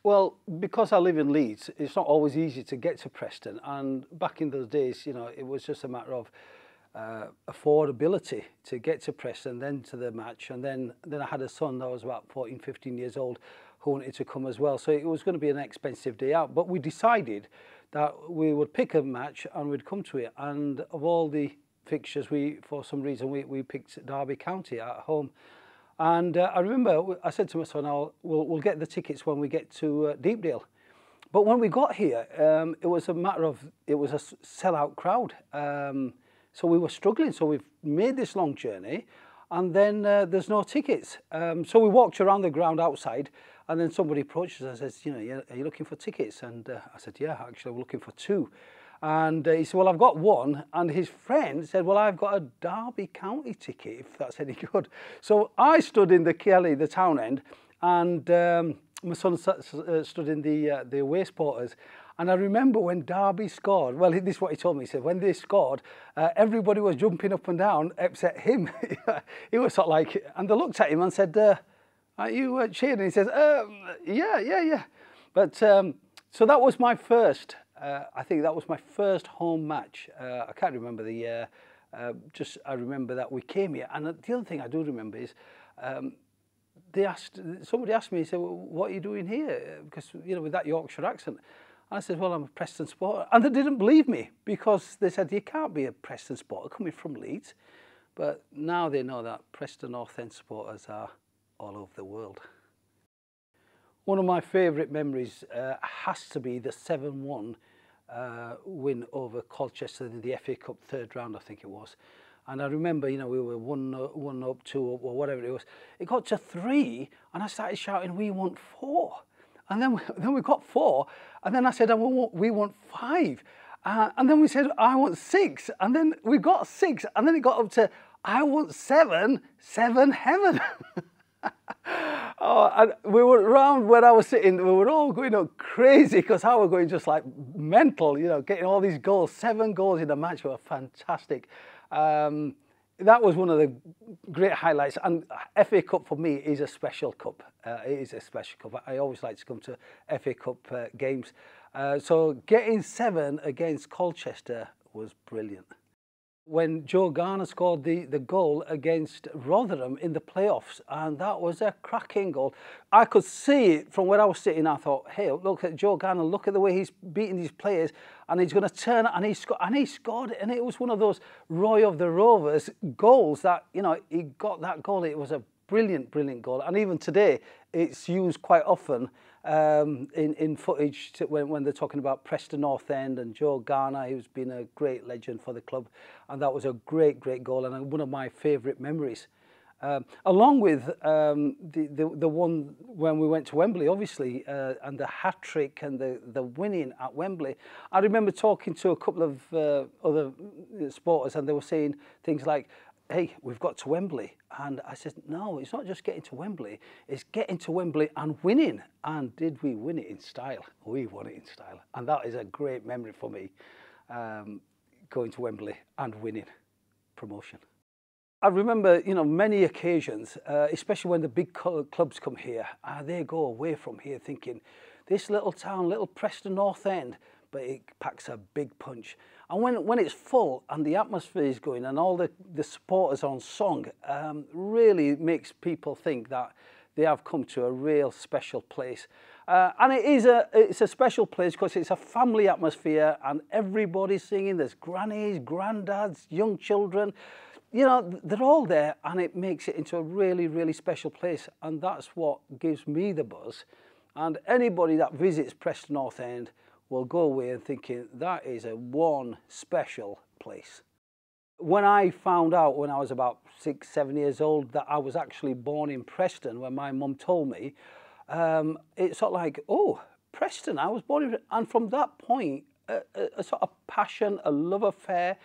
Well, because I live in Leeds, it's not always easy to get to Preston. And back in those days, you know, it was just a matter of affordability to get to Preston, then to the match. And then I had a son that was about 14, 15 years old who wanted to come as well. So it was going to be an expensive day out. But we decided that we would pick a match and we'd come to it. And of all the fixtures, for some reason, we picked Derby County at home. And I remember I said to my son, we'll get the tickets when we get to Deepdale. But when we got here, it was a matter of, it was a sellout crowd. So we were struggling. So we've made this long journey and then there's no tickets. So we walked around the ground outside and then somebody approached us and says, you know, are you looking for tickets? And I said, yeah, actually, we're looking for two. And he said, well, I've got one. And his friend said, well, I've got a Derby County ticket, if that's any good. So I stood in the Kelly, the town end, and my son stood in the away supporters. And I remember when Derby scored, well, this is what he told me. He said, when they scored, everybody was jumping up and down, except him. He was sort of like, and they looked at him and said, are you cheering? And he says, yeah. But so that was my first. I think that was my first home match. I can't remember the year. I remember that we came here. And the other thing I do remember is somebody asked me, he said, well, what are you doing here? Because, you know, with that Yorkshire accent. And I said, well, I'm a Preston supporter. And they didn't believe me because they said, you can't be a Preston supporter coming from Leeds. But now they know that Preston North End supporters are all over the world. One of my favourite memories has to be the 7-1 win over Colchester in the FA Cup third round, I think it was. And I remember, you know, we were 1-up, 2-up, or whatever it was. It got to 3, and I started shouting, we want 4. And then we got 4, and then I said, we want 5. And then we said, I want 6. And then we got 6, and then it got up to, I want 7, 7 heaven. Oh, and we were around where I was sitting, we were all going up crazy because I was going just like mental, you know, getting all these goals. 7 goals in a match were fantastic. That was one of the great highlights. And FA Cup for me is a special cup. It is a special cup. I always like to come to FA Cup games. So getting 7 against Colchester was brilliant. When Joe Garner scored the goal against Rotherham in the playoffs, and that was a cracking goal. I could see it from where I was sitting. I thought, hey, look at Joe Garner, look at the way he's beating these players, and he's going to turn it, and he scored it, and it was one of those Roy of the Rovers goals that, you know, he got that goal. It was a brilliant, brilliant goal, and even today it's used quite often in footage when they're talking about Preston North End and Joe Garner, who's been a great legend for the club, and that was a great, great goal and one of my favourite memories. Along with the one when we went to Wembley, obviously, and the hat-trick and the winning at Wembley. I remember talking to a couple of other supporters, and they were saying things like, hey, we've got to Wembley. And I said, no, it's not just getting to Wembley, it's getting to Wembley and winning. And did we win it in style? We won it in style. And that is a great memory for me, going to Wembley and winning promotion. I remember, you know, many occasions, especially when the big clubs come here, they go away from here thinking, this little town, little Preston North End, but it packs a big punch. And when it's full and the atmosphere is going and all the supporters on song, really makes people think that they have come to a real special place. And it's a special place because it's a family atmosphere and everybody's singing. There's grannies, granddads, young children. You know, they're all there, and it makes it into a really, really special place. And that's what gives me the buzz. And anybody that visits Preston North End will go away and thinking that is one special place. When I found out when I was about 6, 7 years old that I was actually born in Preston, when my mum told me, it's sort of like, oh, Preston, I was born in, and from that point, a sort of passion, a love affair,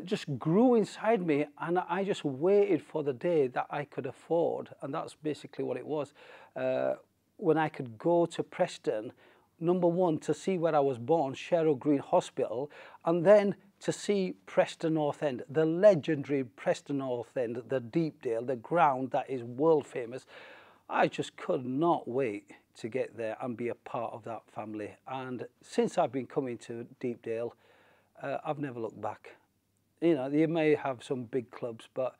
just grew inside me, and I just waited for the day that I could afford, and that's basically what it was. When I could go to Preston, number one, to see where I was born, Sherrow Green Hospital, and then to see Preston North End, the legendary Preston North End, the Deepdale, the ground that is world famous. I just could not wait to get there and be a part of that family. And since I've been coming to Deepdale, I've never looked back. You know, you may have some big clubs, but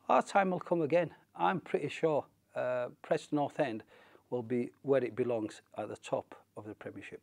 our time will come again. I'm pretty sure Preston North End will be where it belongs, at the top of the Premiership.